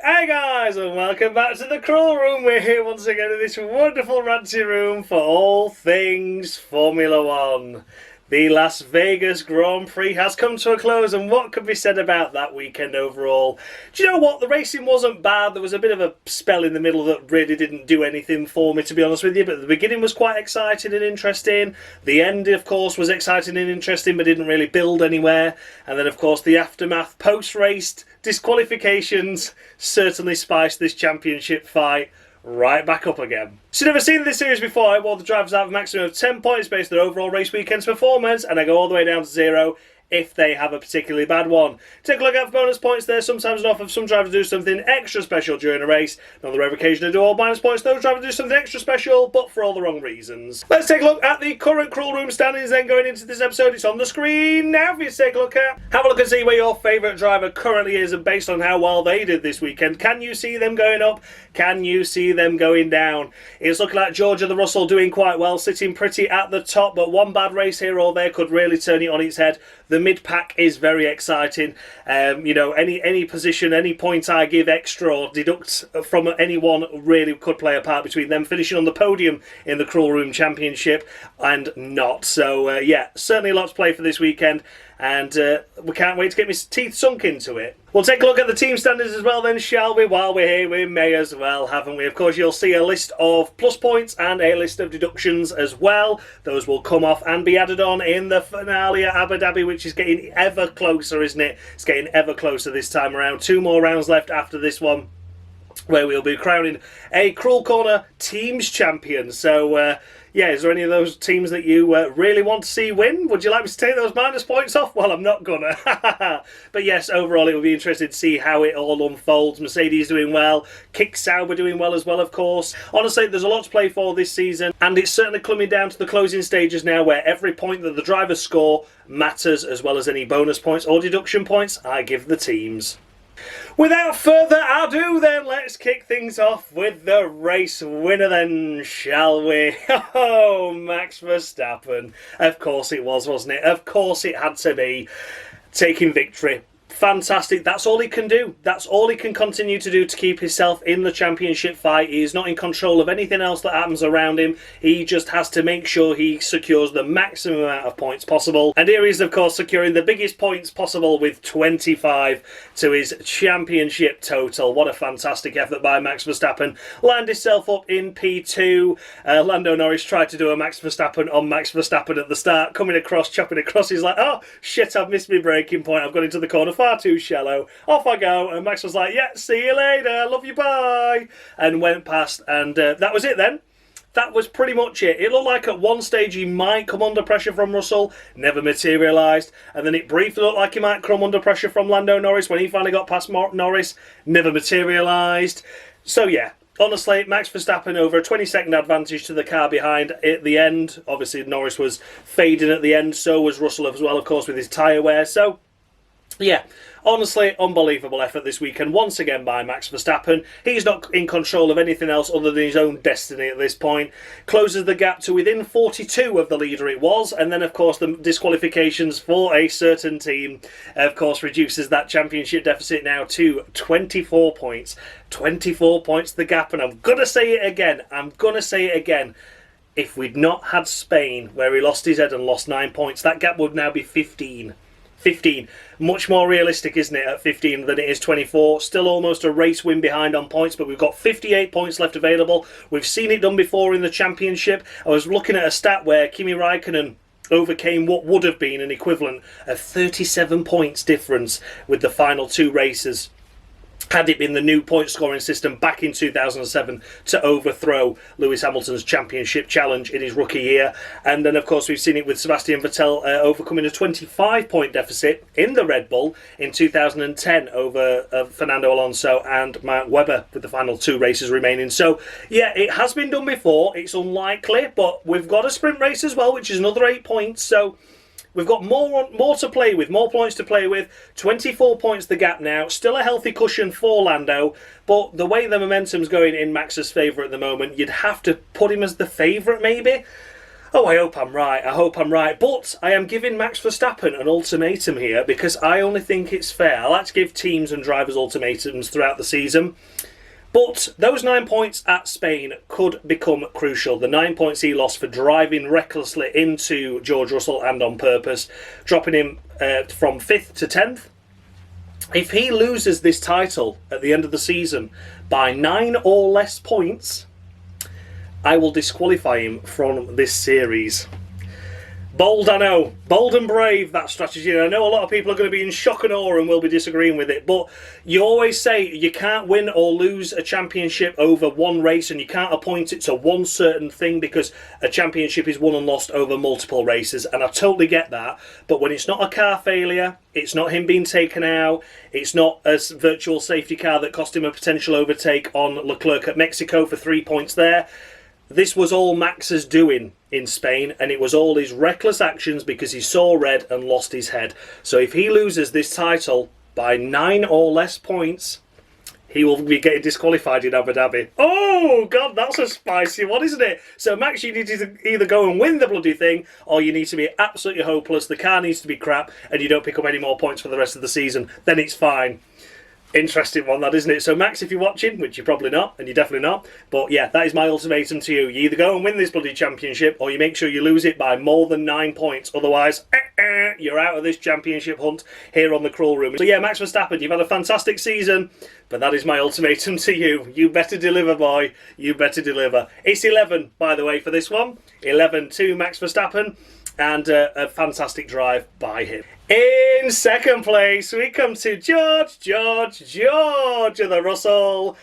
Hey guys, and welcome back to the Crawl Room. We're here once again in this wonderful ranty room for all things Formula One. The Las Vegas Grand Prix has come to a close, and what can be said about that weekend overall? Do you know what? The racing wasn't bad. There was a bit of a spell in the middle that really didn't do anything for me, to be honest with you, but the beginning was quite exciting and interesting. The end, of course, was exciting and interesting, but didn't really build anywhere. And then, of course, the aftermath, post-race disqualifications certainly spiced this championship fight right back up again. So never seen this series before. I award the drivers out a maximum of 10 points based on their overall race weekend's performance, and I go all the way down to 0 if they have a particularly bad one. Take a look out for bonus points there. Sometimes an offer of some drivers do something extra special during a race. On the rare occasion I do all minus points, those drivers do something extra special, but for all the wrong reasons. Let's take a look at the current Crawl Room standings then going into this episode. It's on the screen now for you to take a look at. Have a look and see where your favourite driver currently is, and based on how well they did this weekend, can you see them going up? Can you see them going down? It's looking like Georgia the Russell doing quite well, sitting pretty at the top, but one bad race here or there could really turn it on its head. The mid-pack is very exciting. Any position, any point I give extra or deduct from anyone really could play a part between them finishing on the podium in the Crawl Room Championship and not. So, certainly a lot to play for this weekend, and we can't wait to get my teeth sunk into it. We'll take a look at the team standards as well then, shall we? While we're here, we may as well, haven't we? Of course, you'll see a list of plus points and a list of deductions as well. Those will come off and be added on in the finale at Abu Dhabi, which is getting ever closer, isn't it? It's getting ever closer this time around. 2 more rounds left after this one, where we'll be crowning a Crawl Corner Teams Champion. So, is there any of those teams that you really want to see win? Would you like me to take those minus points off? Well, I'm not gonna. But yes, overall, it will be interesting to see how it all unfolds. Mercedes doing well. Kick Sauber doing well as well, of course. Honestly, there's a lot to play for this season, and it's certainly coming down to the closing stages now, where every point that the drivers score matters, as well as any bonus points or deduction points I give the teams. Without further ado then, let's kick things off with the race winner then, shall we? Oh, Max Verstappen. Of course it was, wasn't it? Of course it had to be. Taking victory. Fantastic. That's all he can do. That's all he can continue to do to keep himself in the championship fight. He is not in control of anything else that happens around him. He just has to make sure he secures the maximum amount of points possible. And here he is, of course, securing the biggest points possible with 25 to his championship total. What a fantastic effort by Max Verstappen. Lined himself up in P2. Lando Norris tried to do a Max Verstappen on Max Verstappen at the start. Coming across, chopping across. He's like, oh, shit, I've missed my braking point. I've gone into the corner far too shallow. Off I go, and Max was like, yeah, see you later, love you, bye, and went past, and that was it then. That was pretty much it. It looked like at one stage he might come under pressure from Russell, never materialised, and then it briefly looked like he might come under pressure from Lando Norris when he finally got past Norris, never materialised. So yeah, honestly, Max Verstappen over a 20-second advantage to the car behind at the end. Obviously Norris was fading at the end, so was Russell as well, of course, with his tyre wear. So yeah, honestly, unbelievable effort this weekend once again by Max Verstappen. He's not in control of anything else other than his own destiny at this point. Closes the gap to within 42 of the leader it was, and then of course the disqualifications for a certain team of course reduces that championship deficit now to 24 points. 24 points the gap, and I'm going to say it again. If we'd not had Spain, where he lost his head and lost 9 points, that gap would now be 15. 15. Much more realistic, isn't it, at 15 than it is 24. Still almost a race win behind on points, but we've got 58 points left available. We've seen it done before in the championship. I was looking at a stat where Kimi Raikkonen overcame what would have been an equivalent of 37 points difference with the final 2 races, had it been the new point scoring system back in 2007 to overthrow Lewis Hamilton's championship challenge in his rookie year. And then of course we've seen it with Sebastian Vettel overcoming a 25 point deficit in the Red Bull in 2010 over Fernando Alonso and Mark Webber, with the final 2 races remaining. So yeah, it has been done before. It's unlikely, but we've got a sprint race as well, which is another 8 points. So we've got more to play with, more points to play with. 24 points the gap now. Still a healthy cushion for Lando, but the way the momentum's going in Max's favour at the moment, you'd have to put him as the favourite maybe. Oh, I hope I'm right. I hope I'm right. But I am giving Max Verstappen an ultimatum here because I only think it's fair. I like to give teams and drivers ultimatums throughout the season. But those 9 points at Spain could become crucial. The 9 points he lost for driving recklessly into George Russell and on purpose, dropping him from 5th to 10th. If he loses this title at the end of the season by 9 or less points, I will disqualify him from this series. Bold, I know. Bold and brave, that strategy. And I know a lot of people are going to be in shock and awe and will be disagreeing with it. But you always say you can't win or lose a championship over one race, and you can't appoint it to one certain thing because a championship is won and lost over multiple races. And I totally get that. But when it's not a car failure, it's not him being taken out, it's not a virtual safety car that cost him a potential overtake on Leclerc at Mexico for 3 points there. This was all Max's doing in Spain, and it was all his reckless actions because he saw red and lost his head. So if he loses this title by 9 or less points, he will be getting disqualified in Abu Dhabi. Oh, God, that's a spicy one, isn't it? So, Max, you need to either go and win the bloody thing, or you need to be absolutely hopeless, the car needs to be crap, and you don't pick up any more points for the rest of the season. Then it's fine. Interesting one, that, isn't it? So, Max, if you're watching, which you're probably not, and you're definitely not, but yeah, that is my ultimatum to you. You either go and win this bloody championship, or you make sure you lose it by more than 9 points. Otherwise, you're out of this championship hunt here on the Crawl Room. So yeah, Max Verstappen, you've had a fantastic season, but that is my ultimatum to you. You better deliver, boy. You better deliver. It's 11, by the way, for this one. 11 to Max Verstappen. And a fantastic drive by him. In second place, we come to George of the Russell.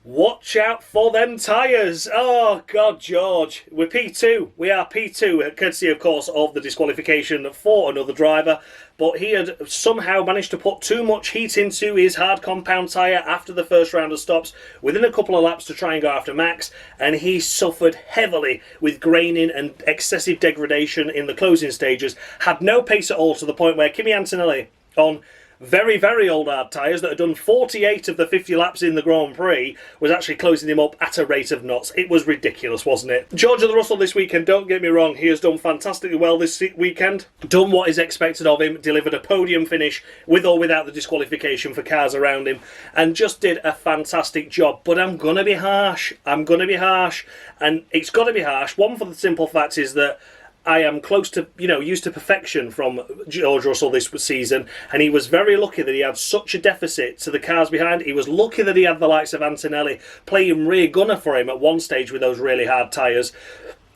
Watch out for them tyres. Oh, God, George. We're P2. We are P2, courtesy, of course, of the disqualification for another driver. But he had somehow managed to put too much heat into his hard compound tyre after the first round of stops within a couple of laps to try and go after Max. And he suffered heavily with graining and excessive degradation in the closing stages. Had no pace at all, to the point where Kimi Antonelli, on very, very old hard tyres that had done 48 of the 50 laps in the Grand Prix, was actually closing him up at a rate of knots. It was ridiculous, wasn't it? George of the Russell this weekend, don't get me wrong, he has done fantastically well this weekend. Done what is expected of him, delivered a podium finish with or without the disqualification for cars around him, and just did a fantastic job. But I'm going to be harsh. I'm going to be harsh. And it's got to be harsh. One, for the simple fact is that I am close to, used to perfection from George Russell this season, and he was very lucky that he had such a deficit to the cars behind. He was lucky that he had the likes of Antonelli playing rear gunner for him at one stage with those really hard tyres.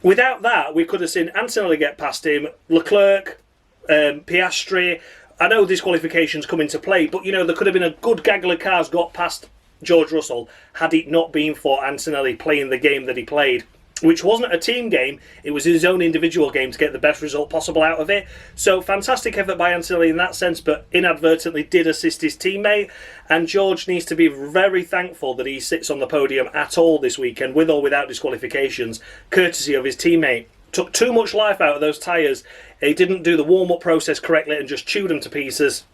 Without that, we could have seen Antonelli get past him, Leclerc, Piastri. I know disqualifications come into play, but, there could have been a good gaggle of cars got past George Russell had it not been for Antonelli playing the game that he played, which wasn't a team game, it was his own individual game to get the best result possible out of it. So fantastic effort by Antonelli in that sense, but inadvertently did assist his teammate, and George needs to be very thankful that he sits on the podium at all this weekend, with or without disqualifications, courtesy of his teammate. Took too much life out of those tyres. He didn't do the warm-up process correctly and just chewed them to pieces.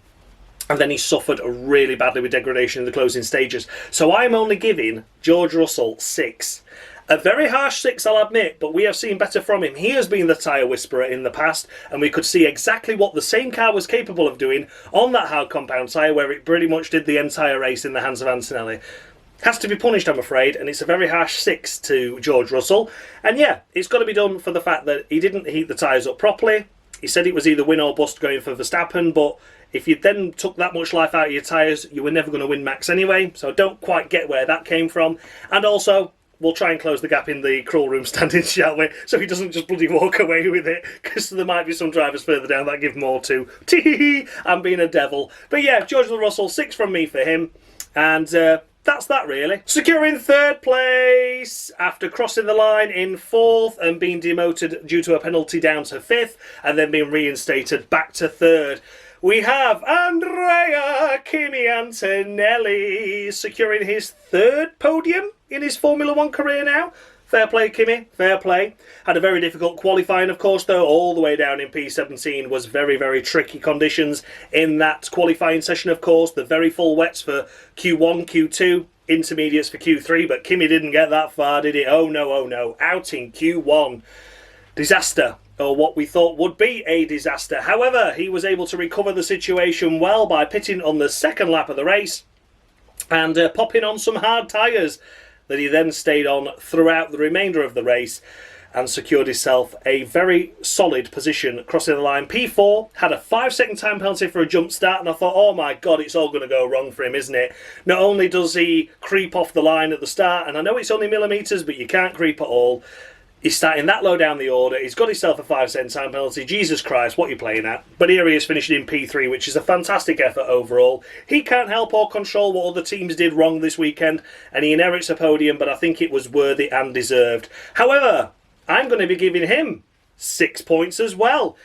And then he suffered really badly with degradation in the closing stages. So I'm only giving George Russell 6. A very harsh 6, I'll admit, but we have seen better from him. He has been the tyre whisperer in the past, and we could see exactly what the same car was capable of doing on that hard compound tyre, where it pretty much did the entire race in the hands of Antonelli. Has to be punished, I'm afraid, and it's a very harsh 6 to George Russell. And yeah, it's got to be done for the fact that he didn't heat the tyres up properly. He said it was either win or bust going for Verstappen, but if you then took that much life out of your tyres, you were never going to win Max anyway, so I don't quite get where that came from. And also, we'll try and close the gap in the Crawl Room standings, shall we? So he doesn't just bloody walk away with it, because there might be some drivers further down that give more to. Tee-hee-hee, I'm being a devil. But yeah, George Russell, 6 from me for him. And that's that, really. Securing 3rd place after crossing the line in 4th and being demoted due to a penalty down to 5th, and then being reinstated back to 3rd. We have Andrea Kimi Antonelli securing his 3rd podium in his Formula 1 career now. Fair play, Kimi, fair play. Had a very difficult qualifying, of course, though, all the way down in P17 was very, very tricky conditions in that qualifying session, of course. The very full wets for Q1, Q2, intermediates for Q3, but Kimi didn't get that far, did he? Oh no, out in Q1. disaster, or what we thought would be a disaster. However, he was able to recover the situation well by pitting on the second lap of the race and popping on some hard tyres that he then stayed on throughout the remainder of the race and secured himself a very solid position crossing the line. P4 had a 5-second time penalty for a jump start, and I thought, oh my god, it's all going to go wrong for him, isn't it? Not only does he creep off the line at the start, and I know it's only millimetres, but you can't creep at all. He's starting that low down the order. He's got himself a 5-second time penalty. Jesus Christ, what are you playing at? But here he is finishing in P3, which is a fantastic effort overall. He can't help or control what other teams did wrong this weekend, and he inherits a podium, but I think it was worthy and deserved. However, I'm going to be giving him 6 points as well.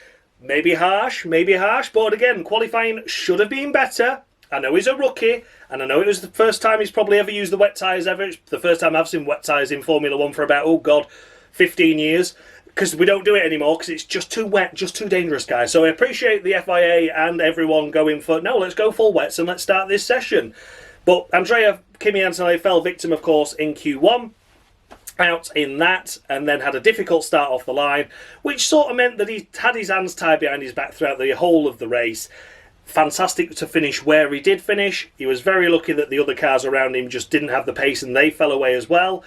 Maybe harsh, but again, qualifying should have been better. I know he's a rookie, and I know it was the first time he's probably ever used the wet tyres ever. It's the first time I've seen wet tyres in Formula 1 for about, 15 years, because we don't do it anymore because it's just too wet, just too dangerous, guys. So I appreciate the FIA and everyone going for, no, let's go full wets and let's start this session. But Andrea Kimi Antonelli fell victim, of course, in Q1, out in that, and then had a difficult start off the line, which sort of meant that he had his hands tied behind his back throughout the whole of the race. Fantastic to finish where he did finish. He was very lucky that the other cars around him just didn't have the pace and they fell away as well.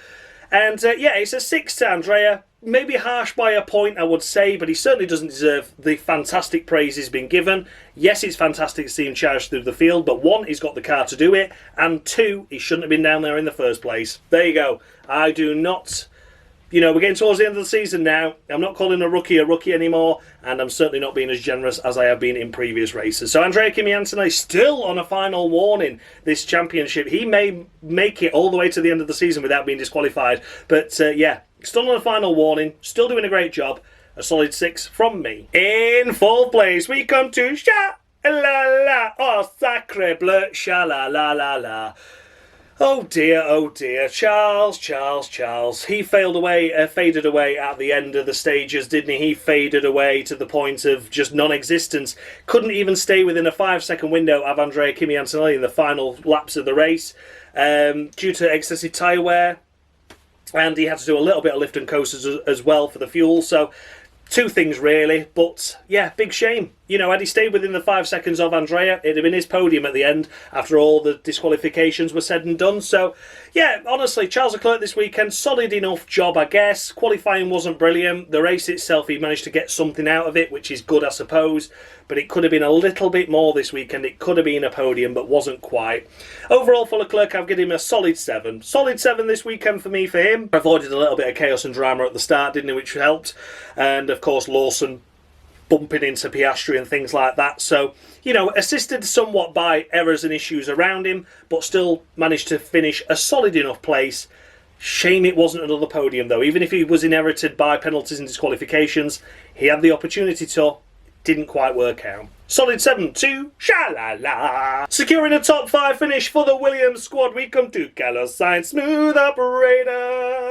And yeah, it's a 6 to Andrea. Maybe harsh by a point, I would say, but he certainly doesn't deserve the fantastic praise he's been given. Yes, it's fantastic to see him charge through the field, but 1, he's got the car to do it, and 2, he shouldn't have been down there in the first place. There you go. I do not... we're getting towards the end of the season now. I'm not calling a rookie anymore, and I'm certainly not being as generous as I have been in previous races. So Andrea Kimi Antonelli still on a final warning this championship. He may make it all the way to the end of the season without being disqualified. But yeah, still on a final warning, still doing a great job. A solid 6 from me. In 4th place, we come to Sha-la-la, oh sacre bleu, sha-la-la-la-la. Oh dear, Charles. He faded away at the end of the stages, didn't he? He faded away to the point of just non-existence. Couldn't even stay within a 5-second window of Andrea Kimi Antonelli in the final laps of the race due to excessive tyre wear. And he had to do a little bit of lift and coasters as well for the fuel. So 2 things really, but yeah, big shame. Had he stayed within the 5 seconds of Andrea, it'd have been his podium at the end after all the disqualifications were said and done. So yeah, honestly, Charles Leclerc this weekend, solid enough job, I guess. Qualifying wasn't brilliant. The race itself, he managed to get something out of it, which is good, I suppose. But it could have been a little bit more this weekend. It could have been a podium, but wasn't quite. Overall, for Leclerc, I've given him a solid 7. Solid 7 this weekend for me, for him. Avoided a little bit of chaos and drama at the start, didn't he, which helped. And, of course, Lawson bumping into Piastri and things like that. So, assisted somewhat by errors and issues around him, but still managed to finish a solid enough place. Shame it wasn't another podium, though. Even if he was inherited by penalties and disqualifications, he had the opportunity to. Didn't quite work out. Solid 7 to Sha-la-la. Securing a top 5 finish for the Williams squad, we come to Carlos Sainz. Smooth operator.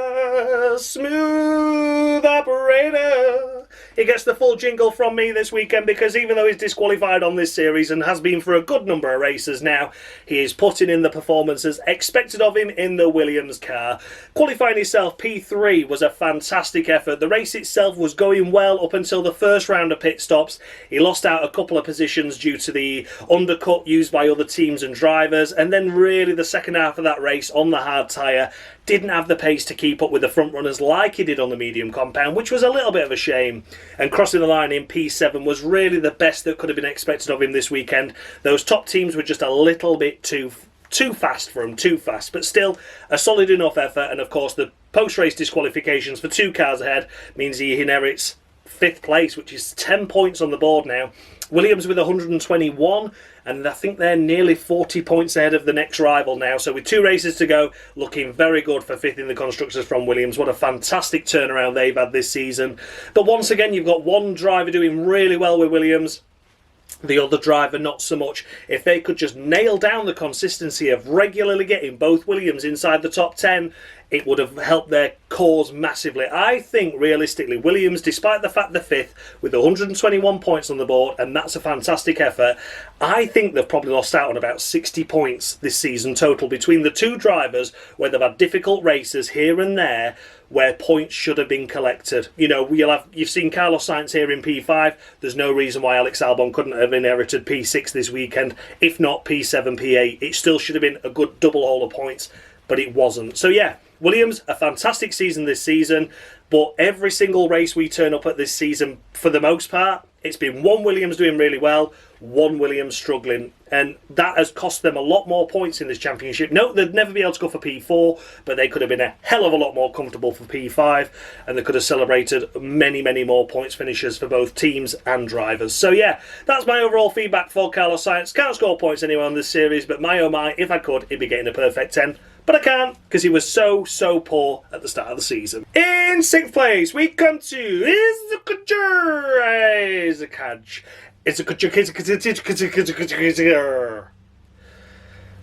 Smooth operator. He gets the full jingle from me this weekend because even though he's disqualified on this series and has been for a good number of races now, he is putting in the performances expected of him in the Williams car. Qualifying himself P3 was a fantastic effort. The race itself was going well up until the first round of pit stops. He lost out a couple of positions due to the undercut used by other teams and drivers, and then really the second half of that race on the hard tyre didn't have the pace to keep up with the front runners like he did on the medium compound, which was a little bit of a shame. And crossing the line in P7 was really the best that could have been expected of him this weekend. Those top teams were just a little bit too fast for him, but still a solid enough effort. And of course the post-race disqualifications for 2 cars ahead means he inherits 5th place, which is 10 points on the board now. Williams with 121, and I think they're nearly 40 points ahead of the next rival now. So with 2 races to go, looking very good for 5th in the Constructors from Williams. What a fantastic turnaround they've had this season. But once again, you've got one driver doing really well with Williams, the other driver not so much. If they could just nail down the consistency of regularly getting both Williams inside the top 10, it would have helped their cause massively. I think, realistically, Williams, despite the fact they're 5th, with 121 points on the board, and that's a fantastic effort, I think they've probably lost out on about 60 points this season total between the 2 drivers, where they've had difficult races here and there. where points should have been collected. You know, you've seen Carlos Sainz here in P5. There's no reason why Alex Albon couldn't have inherited P6 this weekend. If not P7, P8, it still should have been a good double haul of points, but it wasn't. So yeah, Williams, a fantastic season this season, but every single race we turn up at this season, for the most part, it's been one Williams doing really well, one Williams struggling, and that has cost them a lot more points in this championship. No, they'd never be able to go for P4, but they could have been a hell of a lot more comfortable for P5, and they could have celebrated many, many more points finishes for both teams and drivers. So yeah, that's my overall feedback for Carlos Sainz. Can't score points anywhere on this series, but my oh my, if I could, he'd be getting a perfect 10. But I can't, because he was so poor at the start of the season. In 6th place, we come to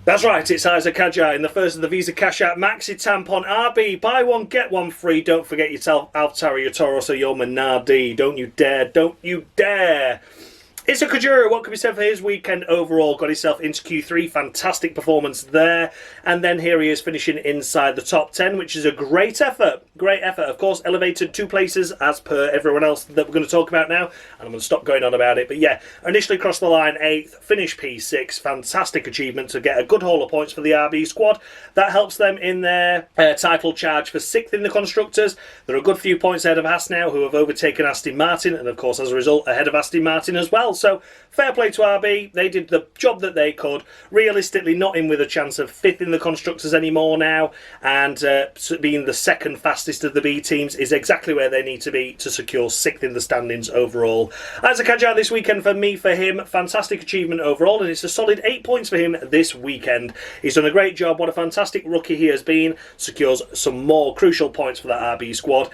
That's right, it's Isaac Hadjar in the first of the Visa Cash App Maxi Tampon RB. Buy one, get one free. Don't forget your Altair, your Taurus, or your Minardi. Don't you dare, don't you dare. It's a Kajura. What can be said for his weekend overall? Got himself into Q3. Fantastic performance there. And then here he is finishing inside the top 10, which is a great effort. Great effort. Of course, elevated 2 places as per everyone else that we're going to talk about now. And I'm going to stop going on about it. But yeah, initially crossed the line 8th, finished P6. Fantastic achievement to get a good haul of points for the RB squad. That helps them in their title charge for 6th in the Constructors. They're a good few points ahead of Haas now, who have overtaken Aston Martin. And of course, as a result, ahead of Aston Martin as well. So fair play to RB. They did the job that they could. Realistically, not in with a chance of 5th in the Constructors anymore now, and being the second fastest of the B teams is exactly where they need to be to secure 6th in the standings overall. Isaac Hadjar this weekend for him, fantastic achievement overall, and it's a solid 8 points for him this weekend. He's done a great job. What a fantastic rookie he has been. Secures some more crucial points for that RB squad.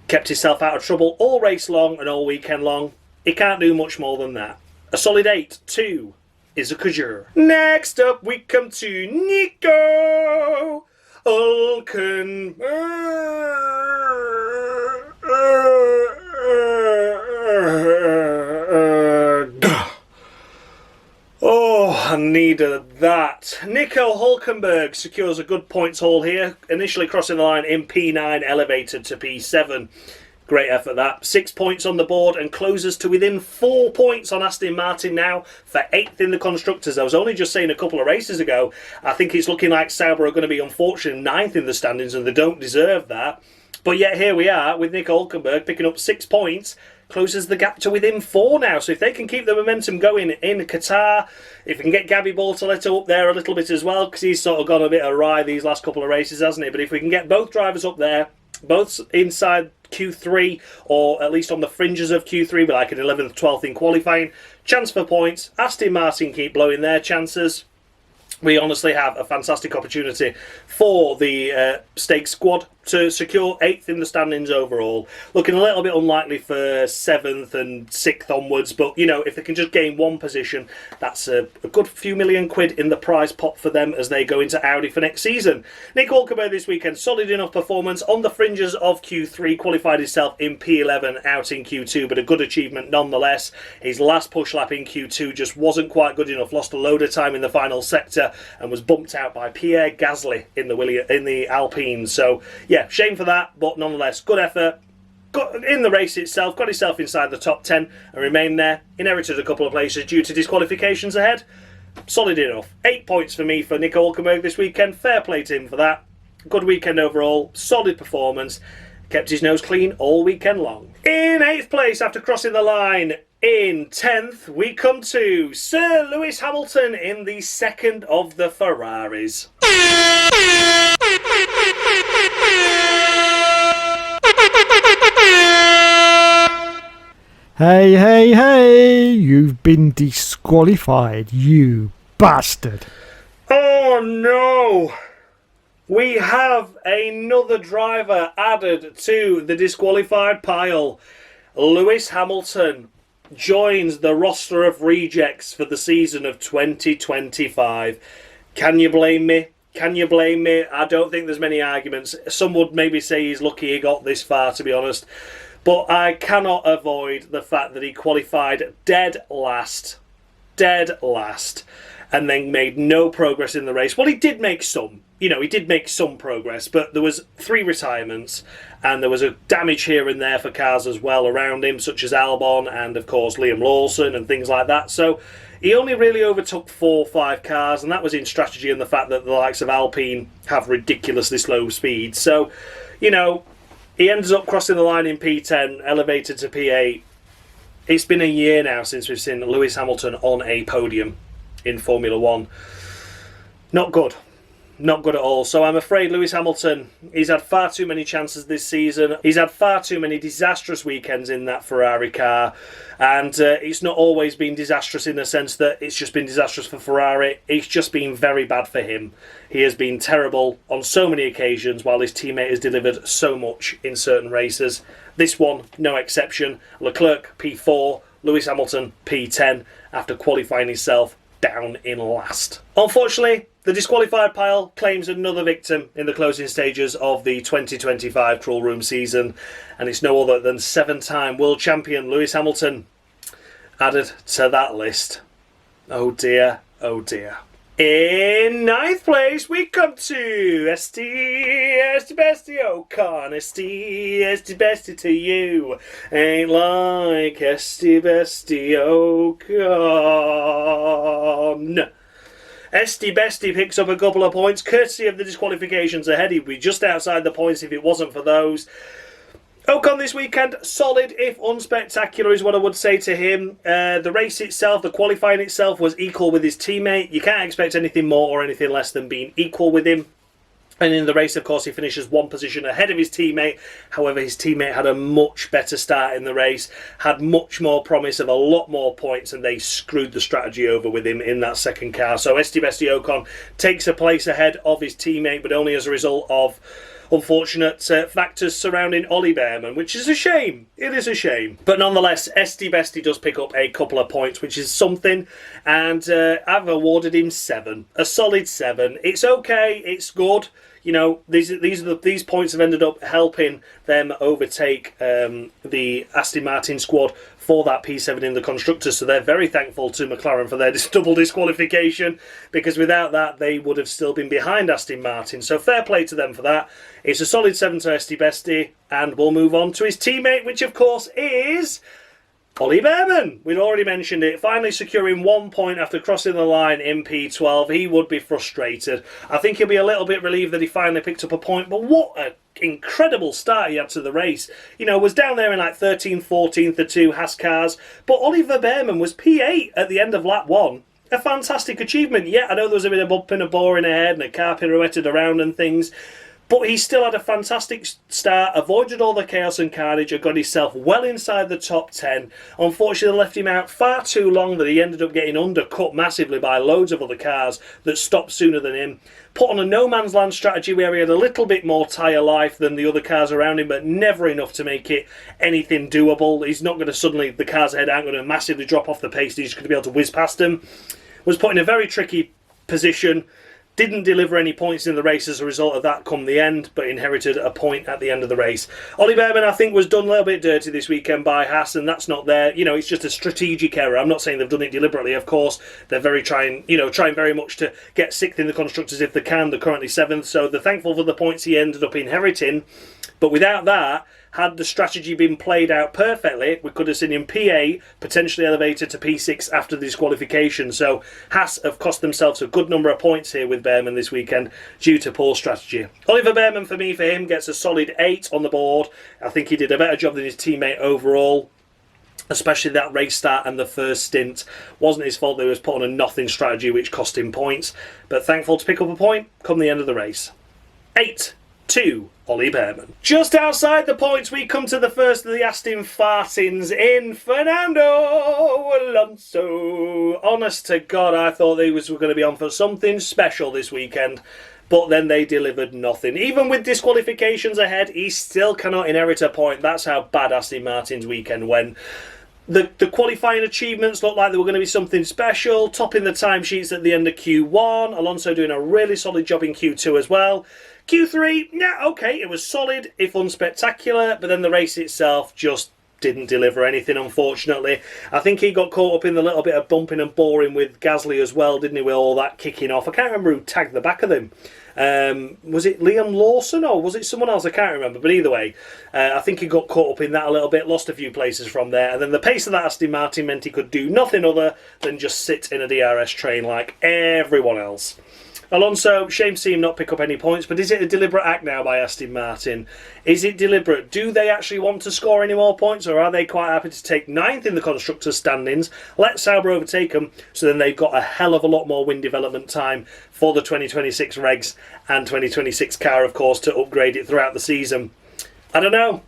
Kept himself out of trouble all race long and all weekend long. He can't do much more than that. A solid 8, 2 is a Kajur. Next up, we come to Nico Hulkenberg. Oh, I needed that. Nico Hulkenberg secures a good points haul here. Initially crossing the line in P9, elevated to P7. Great effort that. 6 points on the board and closes to within 4 points on Aston Martin now for 8th in the Constructors. I was only just saying a couple of races ago, I think it's looking like Sauber are going to be unfortunate 9th in the standings and they don't deserve that. But yet here we are with Nico Hulkenberg picking up 6 points. Closes the gap to within 4 now. So if they can keep the momentum going in Qatar, if we can get Gabby Bortoletto up there a little bit as well, because he's sort of gone a bit awry these last couple of races, hasn't he? But if we can get both drivers up there, both inside Q3 or at least on the fringes of Q3, but like an 11th, 12th in qualifying, chance for points. Aston Martin keep blowing their chances. We honestly have a fantastic opportunity for the stake squad to secure 8th in the standings overall. Looking a little bit unlikely for 7th and 6th onwards, but you know, if they can just gain 1 position, that's a good few million quid in the prize pot for them as they go into Audi for next season. Nick Hulkenberg this weekend, solid enough performance on the fringes of Q3, qualified himself in P11 out in Q2, but a good achievement nonetheless. His last push lap in Q2 just wasn't quite good enough, lost a load of time in the final sector and was bumped out by Pierre Gasly in the Alpine. So yeah, shame for that, but nonetheless, good effort. Got in the race itself, got himself inside the top 10 and remained there. Inherited a couple of places due to disqualifications ahead. Solid enough. 8 points for me for Nico Hulkenberg this weekend. Fair play to him for that. Good weekend overall. Solid performance. Kept his nose clean all weekend long. In 8th place after crossing the line in 10th, we come to Sir Lewis Hamilton in the second of the Ferraris. Hey, hey, hey! You've been disqualified, you bastard. Oh no! We have another driver added to the disqualified pile. Lewis Hamilton joins the roster of rejects for the season of 2025. Can you blame me? Can you blame me? I don't think there's many arguments. Some would maybe say he's lucky he got this far, to be honest. But I cannot avoid the fact that he qualified dead last. Dead last. and then made no progress in the race. Well, he did make some. He did make some progress, but there was 3 retirements, and there was a damage here and there for cars as well around him, such as Albon and, of course, Liam Lawson and things like that. So he only really overtook 4 or 5 cars, and that was in strategy and the fact that the likes of Alpine have ridiculously slow speeds. So, he ends up crossing the line in P10, elevated to P8. It's been a year now since we've seen Lewis Hamilton on a podium in Formula One. Not good. Not good at all. So I'm afraid Lewis Hamilton, he's had far too many chances this season. He's had far too many disastrous weekends in that Ferrari car. And it's not always been disastrous in the sense that it's just been disastrous for Ferrari. It's just been very bad for him. He has been terrible on so many occasions while his teammate has delivered so much in certain races. This one, no exception. Leclerc, P4. Lewis Hamilton, P10, after qualifying himself down in last. Unfortunately, the disqualified pile claims another victim in the closing stages of the 2025 Cruel Room season, and it's no other than 7-time world champion Lewis Hamilton added to that list. Oh dear, oh dear. In 9th place, we come to Esti Bestie Ocon. Esti Bestie to you. Ain't like Esti Bestie Ocon. Esti Bestie picks up a couple of points, courtesy of the disqualifications ahead. He'd be just outside the points if it wasn't for those. Ocon this weekend, solid if unspectacular is what I would say to him. The race itself, the qualifying itself was equal with his teammate. You can't expect anything more or anything less than being equal with him. And in the race, of course, he finishes 1 position ahead of his teammate. However, his teammate had a much better start in the race, had much more promise of a lot more points, and they screwed the strategy over with him in that second car. So Esti Bestie Ocon takes a place ahead of his teammate, but only as a result of unfortunate factors surrounding Ollie Behrman, which is a shame. It is a shame. But nonetheless, Esti Bestie does pick up a couple of points, which is something, and I've awarded him 7. A solid 7. It's okay, it's good. These points have ended up helping them overtake the Aston Martin squad for that P7 in the Constructors, so they're very thankful to McLaren for their double disqualification, because without that they would have still been behind Aston Martin, so fair play to them for that. It's a solid 7 to Esti Bestie, and we'll move on to his teammate, which of course is Ollie Behrman. We'd already mentioned it, finally securing 1 point after crossing the line in P12. He would be frustrated. I think he'll be a little bit relieved that he finally picked up a point, but what an incredible start he had to the race. Was down there in like 13th, 14th, the 2 Haas cars, but Oliver Behrman was P8 at the end of lap 1. A fantastic achievement. Yeah, I know there was a bit of bump and a bore in ahead and a car pirouetted around and things, but he still had a fantastic start, avoided all the chaos and carnage, and got himself well inside the top 10. Unfortunately, left him out far too long that he ended up getting undercut massively by loads of other cars that stopped sooner than him. Put on a no-man's land strategy where he had a little bit more tyre life than the other cars around him, but never enough to make it anything doable. He's not going to suddenly, the cars ahead aren't going to massively drop off the pace, he's just going to be able to whiz past them. Was put in a very tricky position. Didn't deliver any points in the race as a result of that come the end, but inherited a point at the end of the race. Ollie Behrman, I think, was done a little bit dirty this weekend by Haas, and that's not there. It's just a strategic error. I'm not saying they've done it deliberately, of course. They're trying very much to get 6th in the Constructors if they can. They're currently 7th, so they're thankful for the points he ended up inheriting. But without that, had the strategy been played out perfectly, we could have seen him P8, potentially elevated to P6 after the disqualification. So Haas have cost themselves a good number of points here with Behrman this weekend due to poor strategy. Oliver Behrman, for him, gets a solid 8 on the board. I think he did a better job than his teammate overall, especially that race start and the first stint. Wasn't his fault that he was put on a nothing strategy which cost him points, but thankful to pick up a point come the end of the race. 8 to Ollie Behrman. Just outside the points, we come to the first of the Aston Fartins in Fernando Alonso. Honest to God, I thought they were going to be on for something special this weekend, but then they delivered nothing. Even with disqualifications ahead, he still cannot inherit a point. That's how bad Aston Martin's weekend went. The qualifying achievements looked like they were going to be something special, topping the timesheets at the end of Q1. Alonso doing a really solid job in Q2 as well. Q3, yeah, okay, it was solid, if unspectacular, but then the race itself just didn't deliver anything, unfortunately. I think he got caught up in the little bit of bumping and boring with Gasly as well, didn't he, with all that kicking off. I can't remember who tagged the back of him. Was it Liam Lawson or was it someone else? I can't remember. But either way, I think he got caught up in that a little bit, lost a few places from there. And then the pace of that Aston Martin meant he could do nothing other than just sit in a DRS train like everyone else. Alonso, shame to see him not pick up any points, but is it a deliberate act now by Aston Martin? Is it deliberate? Do they actually want to score any more points, or are they quite happy to take 9th in the Constructors' standings, let Sauber overtake them, so then they've got a hell of a lot more win development time for the 2026 regs and 2026 car, of course, to upgrade it throughout the season? I don't know.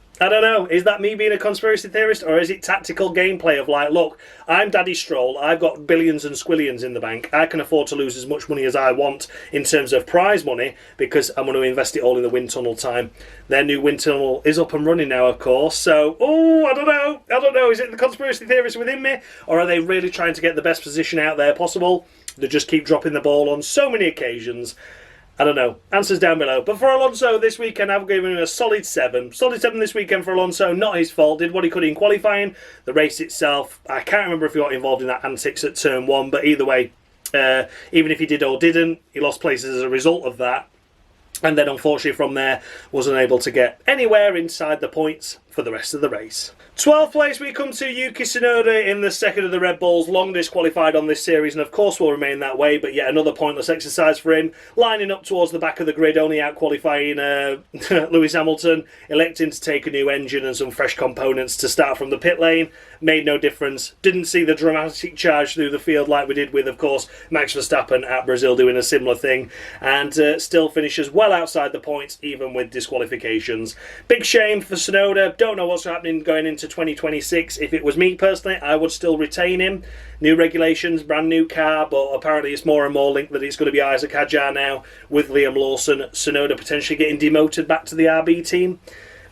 Is that me being a conspiracy theorist, or is it tactical gameplay of like, look, I'm Daddy Stroll, I've got billions and squillions in the bank, I can afford to lose as much money as I want in terms of prize money because I'm going to invest it all in the wind tunnel time. Their new wind tunnel is up and running now, of course, so, I don't know, is it the conspiracy theorist within me, or are they really trying to get the best position out there possible? They just keep dropping the ball on so many occasions. I don't know. Answers down below. But for Alonso this weekend, I've given him a solid 7. Solid 7 this weekend for Alonso. Not his fault. Did what he could in qualifying. The race itself, I can't remember if he got involved in that antics at turn 1. But either way, even if he did or didn't, he lost places as a result of that. And then unfortunately from there, wasn't able to get anywhere inside the points for the rest of the race. 12th place we come to Yuki Tsunoda in the second of the Red Bulls, long disqualified on this series and of course will remain that way, but yet another pointless exercise for him, lining up towards the back of the grid, only out qualifying Lewis Hamilton, electing to take a new engine and some fresh components to start from the pit lane, made no difference, didn't see the dramatic charge through the field like we did with of course Max Verstappen at Brazil doing a similar thing, and still finishes well outside the points even with disqualifications. Big shame for Tsunoda, don't know what's happening going into 2026. If it was me personally, I would still retain him. New regulations, brand new car, but apparently it's more and more linked that it's going to be Isaac Hadjar now with Liam Lawson. Tsunoda potentially getting demoted back to the RB team.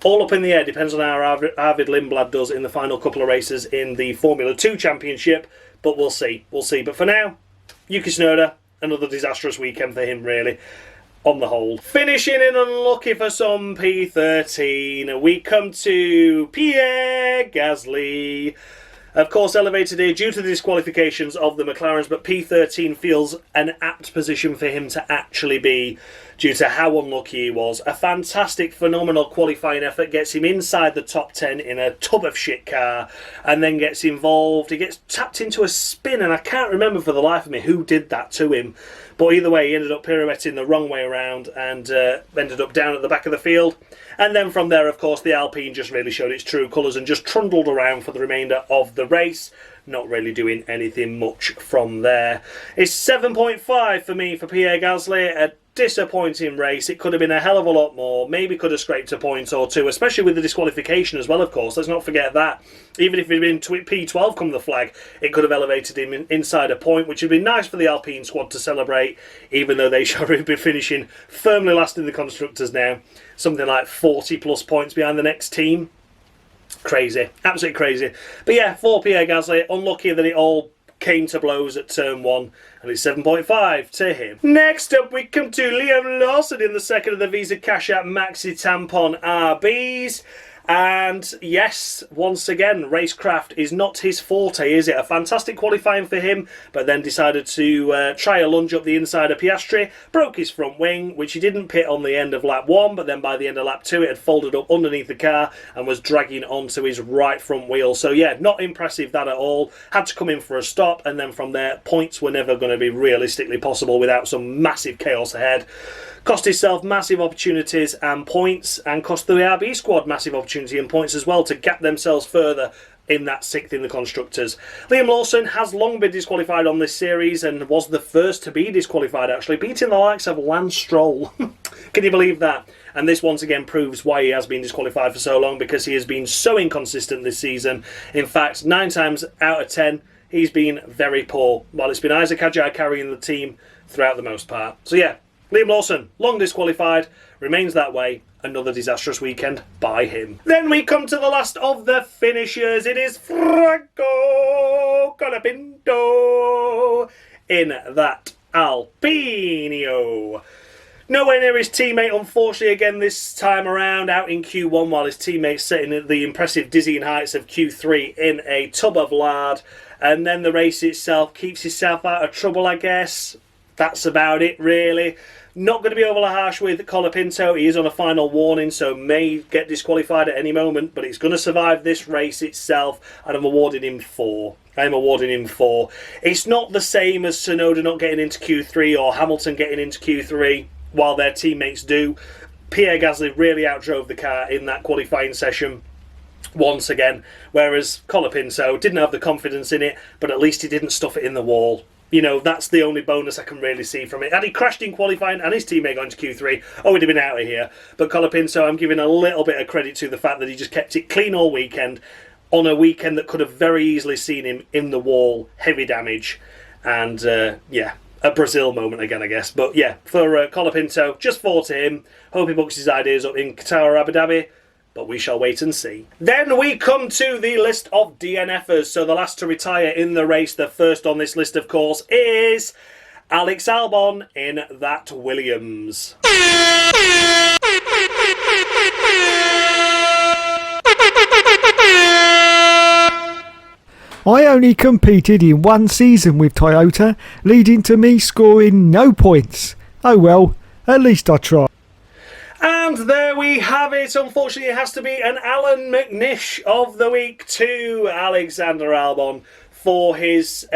All up in the air, depends on how Arvid Lindblad does in the final couple of races in the Formula 2 Championship, but we'll see. But for now, Yuki Tsunoda, another disastrous weekend for him really. On the whole. Finishing in unlucky for some P13, we come to Pierre Gasly. Of course, elevated here due to the disqualifications of the McLarens, but P13 feels an apt position for him to actually be due to how unlucky he was. A fantastic, phenomenal qualifying effort gets him inside the top 10 in a tub of shit car and then gets involved. He gets tapped into a spin and I can't remember for the life of me who did that to him. But either way, he ended up pirouetting the wrong way around and ended up down at the back of the field. And then from there, of course, the Alpine just really showed its true colours and just trundled around for the remainder of the race. Not really doing anything much from there. It's 7.5 for me for Pierre Gasly. A disappointing race. It could have been a hell of a lot more. Maybe could have scraped a point or two, especially with the disqualification as well, of course. Let's not forget that. Even if it had been P12 come the flag, it could have elevated him inside a point, which would be nice for the Alpine squad to celebrate, even though they should have been finishing firmly last in the Constructors now. Something like 40 plus points behind the next team. Crazy. Absolutely crazy. But yeah, for Pierre Gasly, unlucky that it all came to blows at turn 1, and it's 7.5 to him. Next up, we come to Liam Lawson in the second of the Visa Cash App Maxi Tampon RBs. And yes, once again, racecraft is not his forte, is it? A fantastic qualifying for him, but then decided to try a lunge up the inside of Piastri, broke his front wing, which he didn't pit on the end of lap 1, but then by the end of lap 2 it had folded up underneath the car and was dragging onto his right front wheel. So yeah, not impressive that at all. Had to come in for a stop, and then from there, points were never going to be realistically possible without some massive chaos ahead. Cost himself massive opportunities and points, and cost the RB squad massive opportunity and points as well to gap themselves further in that 6th in the Constructors. Liam Lawson has long been disqualified on this series and was the first to be disqualified actually, beating the likes of Lance Stroll. Can you believe that? And this once again proves why he has been disqualified for so long, because he has been so inconsistent this season. In fact, 9 times out of 10, he's been very poor, while it's been Isaac Hadjar carrying the team throughout the most part. So yeah, Liam Lawson, long disqualified, remains that way. Another disastrous weekend by him. Then we come to the last of the finishers. It is Franco Colapinto in that Alpinio. Nowhere near his teammate, unfortunately, again this time around, out in Q1, while his teammate's sitting at the impressive dizzying heights of Q3 in a tub of lard. And then the race itself keeps himself out of trouble, I guess. That's about it, really. Not going to be overly harsh with Colapinto. He is on a final warning, so may get disqualified at any moment, but he's going to survive this race itself, and I'm awarding him 4. It's not the same as Tsunoda not getting into Q3 or Hamilton getting into Q3 while their teammates do. Pierre Gasly really outdrove the car in that qualifying session once again, whereas Colapinto didn't have the confidence in it, but at least he didn't stuff it in the wall. You know, that's the only bonus I can really see from it. Had he crashed in qualifying and his teammate gone to Q3, we'd have been out of here. But Colapinto, I'm giving a little bit of credit to the fact that he just kept it clean all weekend, on a weekend that could have very easily seen him in the wall, heavy damage, and a Brazil moment again, I guess. But yeah, for Colapinto, just 4 to him. Hope he books his ideas up in Qatar or Abu Dhabi, but we shall wait and see. Then we come to the list of DNFers. So the last to retire in the race, the first on this list, of course, is Alex Albon in that Williams. I only competed in one season with Toyota, leading to me scoring no points. Oh well, at least I tried. And there we have it. Unfortunately, it has to be an Alan McNish of the week to Alexander Albon for his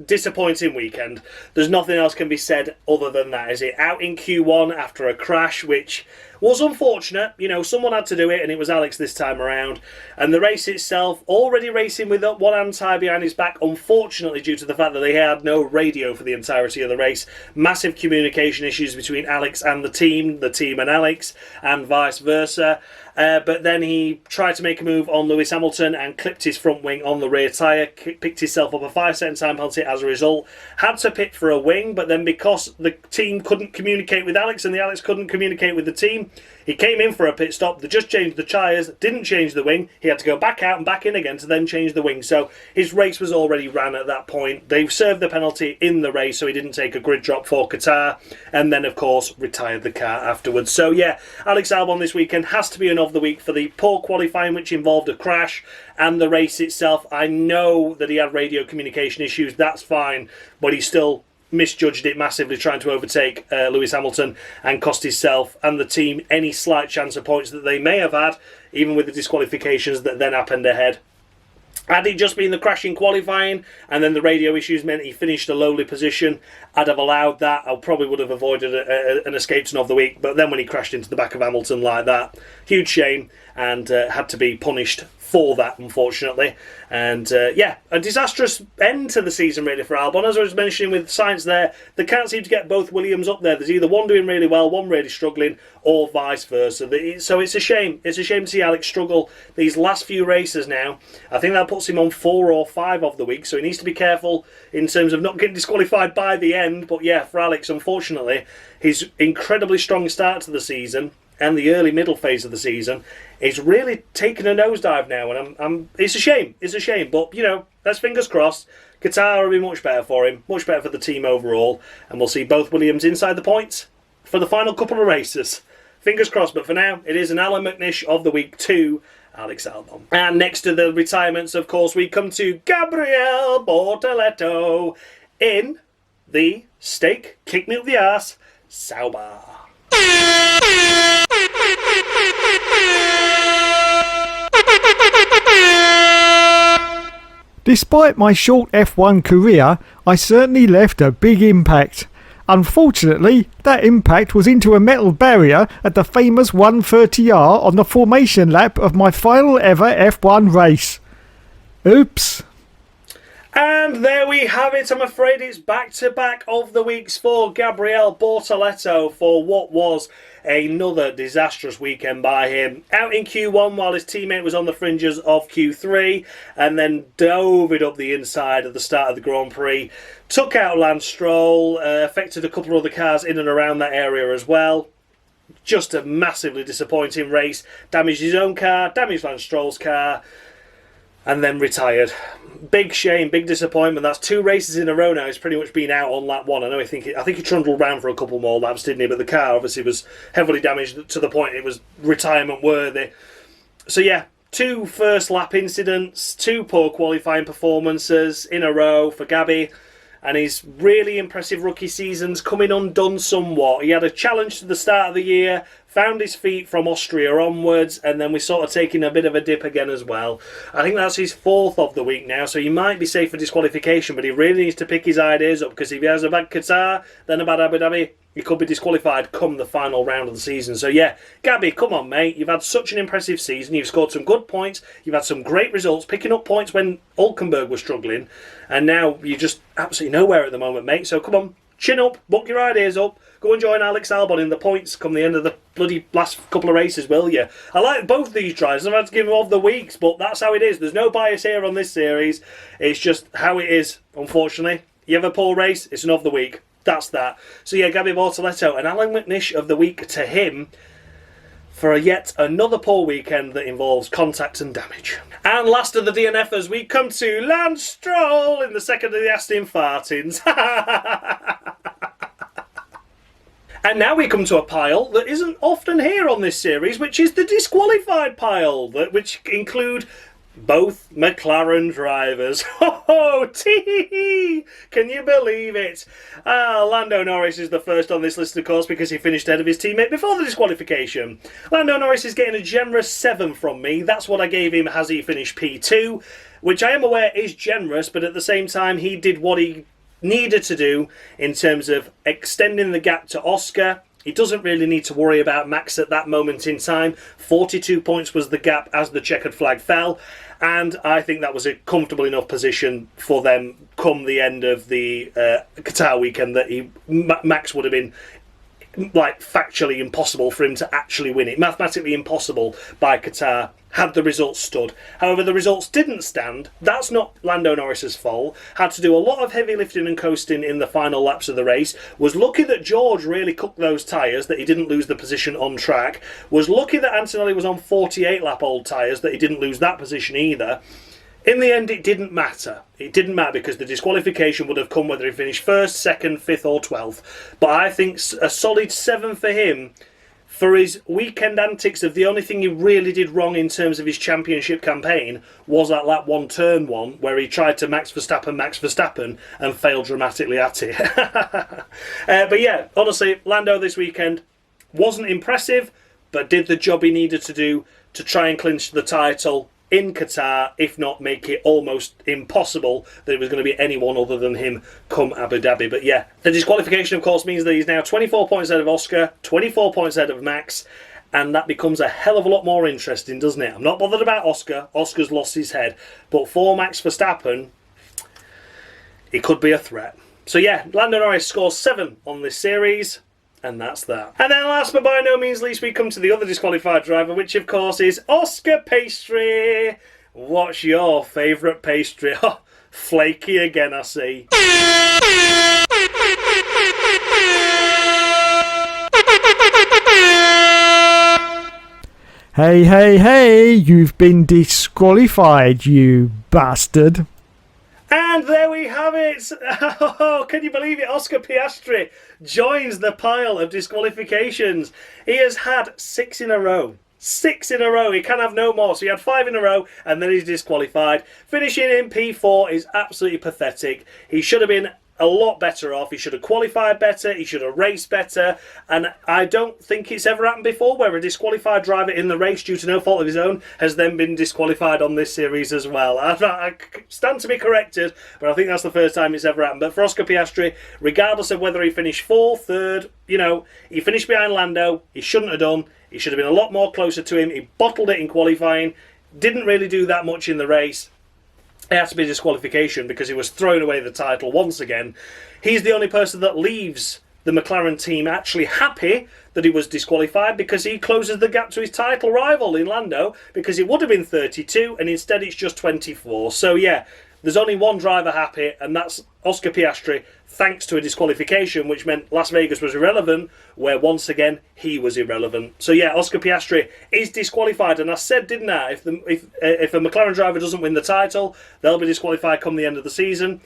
disappointing weekend. There's nothing else can be said other than that, is it? Out in Q1 after a crash, which was unfortunate. You know, someone had to do it, and it was Alex this time around. And the race itself, already racing with one hand tied behind his back, unfortunately, due to the fact that they had no radio for the entirety of the race. Massive communication issues between Alex and the team and Alex, and vice versa. But then he tried to make a move on Lewis Hamilton and clipped his front wing on the rear tyre, picked himself up a 5-second time penalty as a result, had to pit for a wing, but then because the team couldn't communicate with Alex and the Alex couldn't communicate with the team, he came in for a pit stop. They just changed the tyres, didn't change the wing. He had to go back out and back in again to then change the wing. So his race was already ran at that point. They served the penalty in the race, so he didn't take a grid drop for Qatar, and then, of course, retired the car afterwards. So, yeah, Alex Albon this weekend has to be an of the week for the poor qualifying, which involved a crash, and the race itself. I know that he had radio communication issues. That's fine, but he still misjudged it massively, trying to overtake Lewis Hamilton, and cost himself and the team any slight chance of points that they may have had, even with the disqualifications that then happened ahead. Had it just been the crash in qualifying and then the radio issues meant he finished a lowly position, I'd have allowed that. I probably would have avoided an escape to of the week. But then when he crashed into the back of Hamilton like that, huge shame, and had to be punished for that, unfortunately. And a disastrous end to the season really for Albon. As I was mentioning with Sainz there, they can't seem to get both Williams up there. There's either one doing really well, one really struggling, or vice versa. So it's a shame. It's a shame to see Alex struggle these last few races now. I think that puts him on 4 or 5 of the week, so he needs to be careful in terms of not getting disqualified by the end. But yeah, for Alex, unfortunately, his incredibly strong start to the season and the early middle phase of the season is really taking a nosedive now, and it's a shame. It's a shame, but you know, let's fingers crossed. Qatar will be much better for him, much better for the team overall, and we'll see both Williams inside the points for the final couple of races. Fingers crossed, but for now, it is an Alan McNish of the week to Alex Albon. And next to the retirements, of course, we come to Gabriel Bortoleto in the steak kick me up the arse Sauber. Despite my short F1 career, I certainly left a big impact. Unfortunately, that impact was into a metal barrier at the famous 130R on the formation lap of my final ever F1 race. Oops. And there we have it. I'm afraid it's back-to-back of the weeks for Gabriel Bortoleto for what was another disastrous weekend by him. Out in Q1 while his teammate was on the fringes of Q3, and then dove it up the inside at the start of the Grand Prix. Took out Lance Stroll, affected a couple of other cars in and around that area as well. Just a massively disappointing race. Damaged his own car, damaged Lance Stroll's car. and then retired. Big shame, big disappointment. That's 2 races in a row now. He's pretty much been out on lap 1. I think he trundled around for a couple more laps, didn't he? But the car obviously was heavily damaged to the point it was retirement worthy. So yeah, 2 first lap incidents, 2 poor qualifying performances in a row for Gabby. And his really impressive rookie season's coming undone somewhat. He had a challenge to the start of the year, found his feet from Austria onwards, and then we're sort of taking a bit of a dip again as well. I think that's his 4th of the week now, so he might be safe for disqualification, but he really needs to pick his ideas up, because if he has a bad Qatar, then a bad Abu Dhabi, he could be disqualified come the final round of the season. So yeah, Gabby, come on mate, you've had such an impressive season, you've scored some good points, you've had some great results, picking up points when Hulkenberg was struggling, and now you're just absolutely nowhere at the moment, mate. So come on, chin up, book your ideas up, go and join Alex Albon in the points come the end of the bloody last couple of races, will you? I like both these drivers. I've had to give them off the weeks, but that's how it is. There's no bias here on this series. It's just how it is, unfortunately. You have a poor race, it's an of the week. That's that. So yeah, Gabby Bortoletto, and Alan McNish of the week to him for yet another poor weekend that involves contact and damage. And last of the DNFers, we come to Lance Stroll in the second of the Aston Martins. And now we come to a pile that isn't often here on this series, which is the disqualified pile, which include both McLaren drivers. Oh, tee! Can you believe it? Lando Norris is the first on this list, of course, because he finished ahead of his teammate before the disqualification. Lando Norris is getting a generous 7 from me. That's what I gave him as he finished P2, which I am aware is generous, but at the same time, he did what he needed to do in terms of extending the gap to Oscar. He doesn't really need to worry about Max at that moment in time. 42 points was the gap as the checkered flag fell, and I think that was a comfortable enough position for them come the end of the Qatar weekend that Max would have been like factually impossible for him to actually win it. Mathematically impossible by Qatar had the results stood. However, the results didn't stand. That's not Lando Norris's fault. Had to do a lot of heavy lifting and coasting in the final laps of the race. Was lucky that George really cooked those tyres, that he didn't lose the position on track. Was lucky that Antonelli was on 48 lap old tyres, that he didn't lose that position either. In the end, it didn't matter. It didn't matter because the disqualification would have come whether he finished 1st, 2nd, 5th or 12th. But I think a solid 7 for him for his weekend antics of the only thing he really did wrong in terms of his championship campaign was at lap 1, turn 1, where he tried to Max Verstappen and failed dramatically at it. But yeah, honestly, Lando this weekend wasn't impressive, but did the job he needed to do to try and clinch the title in Qatar, if not make it almost impossible that it was going to be anyone other than him come Abu Dhabi. But yeah, the disqualification of course means that he's now 24 points ahead of Oscar, 24 points ahead of Max, and that becomes a hell of a lot more interesting, doesn't it? I'm not bothered about Oscar. Oscar's lost his head. But for Max Verstappen, it could be a threat. So yeah, Lando Norris scores 7 on this series. And that's that. And then last but by no means least, we come to the other disqualified driver, which of course is Oscar Pastry. What's your favourite pastry? Oh, flaky again, I see. Hey, hey, hey, you've been disqualified, you bastard. And there we have it. Oh, can you believe it? Oscar Piastri joins the pile of disqualifications. He has had 6 in a row. 6 in a row. He can have no more. So he had 5 in a row and then he's disqualified. Finishing in P4 is absolutely pathetic. He should have been a lot better off. He should have qualified better. He should have raced better. And I don't think it's ever happened before where a disqualified driver in the race due to no fault of his own has then been disqualified on this series as well. I stand to be corrected, but I think that's the first time it's ever happened. But for Oscar Piastri, regardless of whether he finished 4th, 3rd, he finished behind Lando. He shouldn't have done. He should have been a lot more closer to him. He bottled it in qualifying. Didn't really do that much in the race. It had to be disqualification because he was throwing away the title once again. He's the only person that leaves the McLaren team actually happy that he was disqualified because he closes the gap to his title rival in Lando because it would have been 32 and instead it's just 24. So yeah, there's only one driver happy, and that's Oscar Piastri, thanks to a disqualification, which meant Las Vegas was irrelevant, where once again he was irrelevant. So yeah, Oscar Piastri is disqualified, and I said, didn't I, if a McLaren driver doesn't win the title, they'll be disqualified come the end of the season.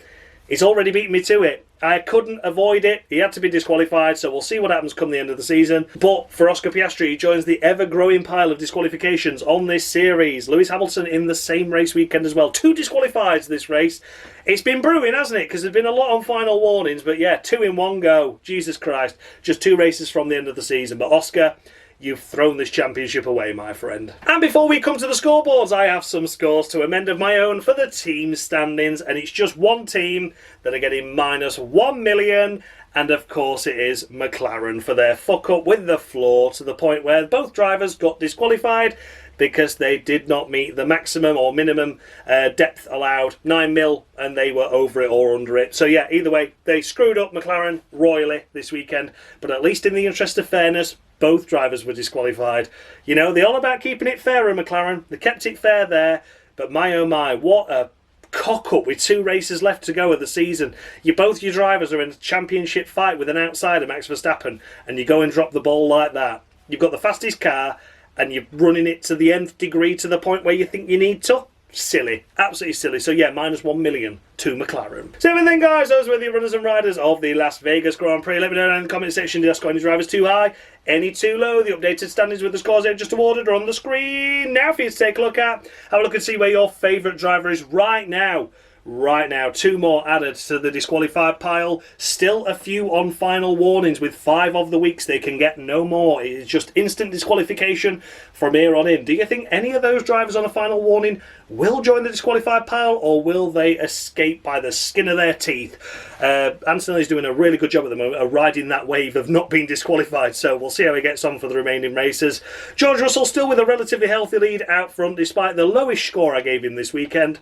He's already beaten me to it. I couldn't avoid it. He had to be disqualified, so we'll see what happens come the end of the season. But for Oscar Piastri, he joins the ever-growing pile of disqualifications on this series. Lewis Hamilton in the same race weekend as well. 2 disqualified this race. It's been brewing, hasn't it? Because there's been a lot on final warnings, but yeah, 2 in one go. Jesus Christ. Just 2 races from the end of the season. But Oscar, you've thrown this championship away, my friend. And before we come to the scoreboards, I have some scores to amend of my own for the team standings, and it's just one team that are getting minus 1 million, and of course it is McLaren for their fuck up with the floor, to the point where both drivers got disqualified because they did not meet the maximum or minimum depth allowed, 9 mil, and they were over it or under it. So yeah, either way, they screwed up McLaren royally this weekend, but at least in the interest of fairness, both drivers were disqualified. You know, they're all about keeping it fair in McLaren. They kept it fair there, but my oh my, what a cock-up with 2 races left to go of the season. Both your drivers are in a championship fight with an outsider, Max Verstappen, and you go and drop the ball like that. You've got the fastest car, and you're running it to the nth degree to the point where you think you need to. Silly. Absolutely silly. So yeah, minus 1 million to McLaren. So then guys, those were the runners and riders of the Las Vegas Grand Prix. Let me know down in the comment section, did I score any drivers too high? Any too low? The updated standings with the scores they've just awarded are on the screen now for you to take a look at. Have a look and see where your favourite driver is right now. Right now, 2 more added to the disqualified pile. Still a few on final warnings. With 5 of the weeks, they can get no more. It is just instant disqualification from here on in. Do you think any of those drivers on a final warning will join the disqualified pile, or will they escape by the skin of their teeth? Antonelli's doing a really good job at the moment of riding that wave of not being disqualified, so we'll see how he gets on for the remaining races. George Russell still with a relatively healthy lead out front, despite the lowest score I gave him this weekend.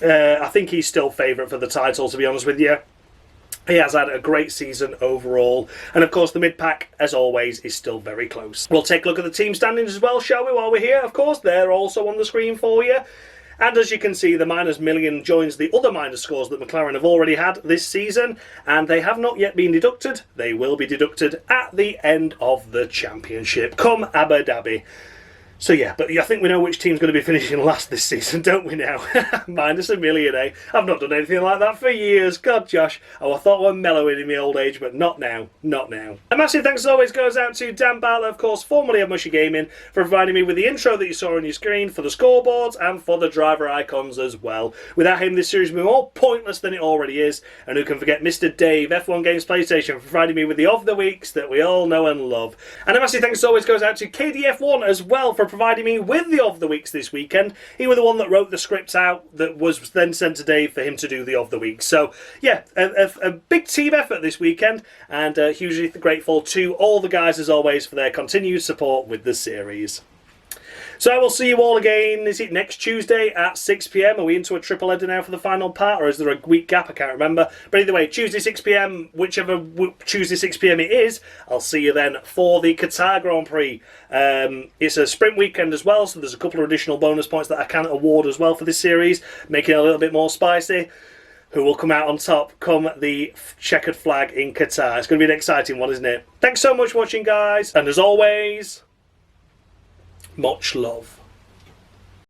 I think he's still favourite for the title, to be honest with you. He has had a great season overall. And of course, the mid-pack, as always, is still very close. We'll take a look at the team standings as well, shall we, while we're here? Of course, they're also on the screen for you. And as you can see, the minus million joins the other minus scores that McLaren have already had this season. And they have not yet been deducted. They will be deducted at the end of the championship. Come Abu Dhabi. So yeah, but I think we know which team's going to be finishing last this season, don't we now? Minus $1 million, eh? I've not done anything like that for years. God, Josh. Oh, I thought I was mellowing in my old age, but not now. Not now. A massive thanks as always goes out to Dan Bartlett, of course, formerly of Mushy Gaming, for providing me with the intro that you saw on your screen, for the scoreboards, and for the driver icons as well. Without him, this series would be more pointless than it already is. And who can forget Mr. Dave, F1 Games PlayStation, for providing me with the of the weeks that we all know and love. And a massive thanks as always goes out to KDF1 as well, for providing me with the of the weeks this weekend. He was the one that wrote the script out that was then sent to Dave for him to do the of the weeks. So yeah, a big team effort this weekend, and hugely grateful to all the guys as always for their continued support with the series. So I will see you all again, is it next Tuesday at 6 PM? Are we into a triple header now for the final part, or is there a week gap? I can't remember. But either way, Tuesday 6 PM, whichever Tuesday 6 PM it is, I'll see you then for the Qatar Grand Prix. It's a sprint weekend as well, so there's a couple of additional bonus points that I can award as well for this series, making it a little bit more spicy. Who will come out on top come the checkered flag in Qatar. It's going to be an exciting one, isn't it? Thanks so much for watching, guys, and as always, much love.